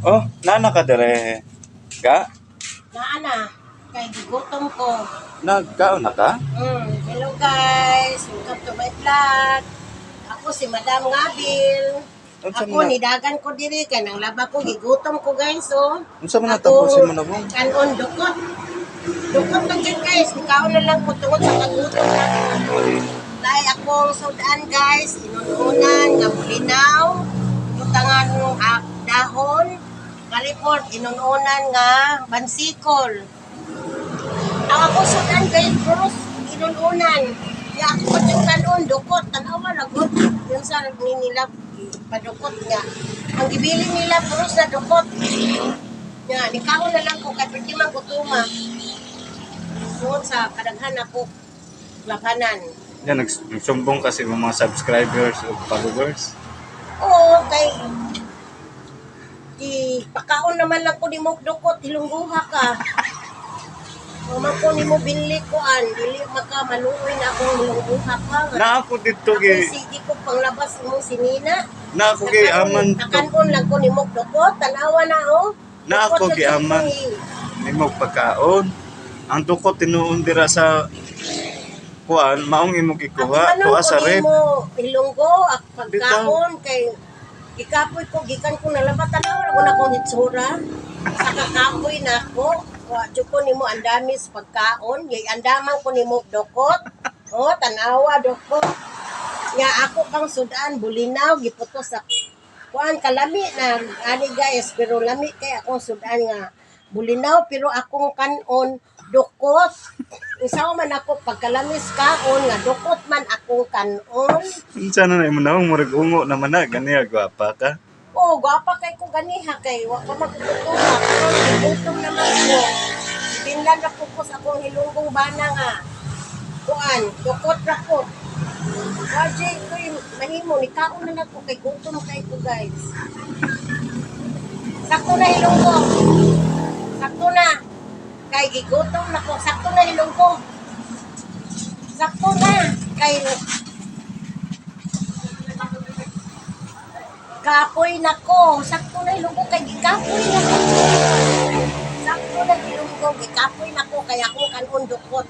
Oh, nana ka dere. Ka? Naana, kay gigutom ko. Nagkaon na ka? Hello guys, welcome to my vlog. Ako si Madam Ngabil. Unsa Ako man na, nidagan ko diri kay nang laba ko gigutom ko guys oh. unsa man natabo si manabong? Kanon dukot. Dukot lang dyan guys, ikaw na lang ko tungod sa kagutom na. Dahil akong sudan guys, inununan nga bulinaw, butangan dahon, kalipot, inununan nga bansikol. Ang akong sudan guys, bros, inununan. Ya ako yung kanon, dukot, tanawa lagot. Yung sa nila, padukot nga. Ang gibiling nila, bros, na dukot. Yan, ikaw na lang ko, kahit hindi man gutuma. Tungod sa kadaghan ako, labanan. Yan, nagsumbong kasi mga subscribers o followers. Oo, kay pakaon naman lang ko ni mo dukot, hilungguha ka. Mama ko ni mo binli ko dili maka maluoy na akong hilungguha ka. Na ako dito Ako gi, sige ko panglabas mo sinina. na ako gi aman to. Takanon lang ko ni mo dukot, tanawa na oh. Na ako Dukot gi aman. Nimo pagkaon. Ang dukot tinuon dira sa kuan, maong imo gikuha tuwa sa rep. rep. Mo hilunggo ak pagkaon kay gikapoy ko gikan ko nalabat tanawa ko na kong hitsura. Sa kakapoy na ako. Wa jud ko nimo andamis pagkaon, yay andaman ko nimo dukot. Oh, tanawa dukot. Nga ako pang sudan bulinaw giputos sa kuan kalami na ani guys, pero lami kay akong sudan nga bulinaw pero akong kanon dukot. Isaw man ako pagkalamis kaon nga dukot man akong kanon. Unsa na imo na murag ungo naman na ganiya gwapa ka. Oh, gwapa kay ko ganiha kay wa pa magtutuwa. Gutom naman ko. Pinlan na po ko sa akong hilunggong bana nga. Kuan, dukot ra ko. Wajay ko yung mahimo, ni kaon na lang ko kay gutom kay ko guys. Sakto na hilunggo. Sakto na. Kay gigutom na ko. Sakto na hilunggo. Sakto na. Kay kapoy na ko. Sakto na hilunggo kay gikapoy na ko. Sakto na hilunggo. Gikapoy na ko kay akong kanon dukot.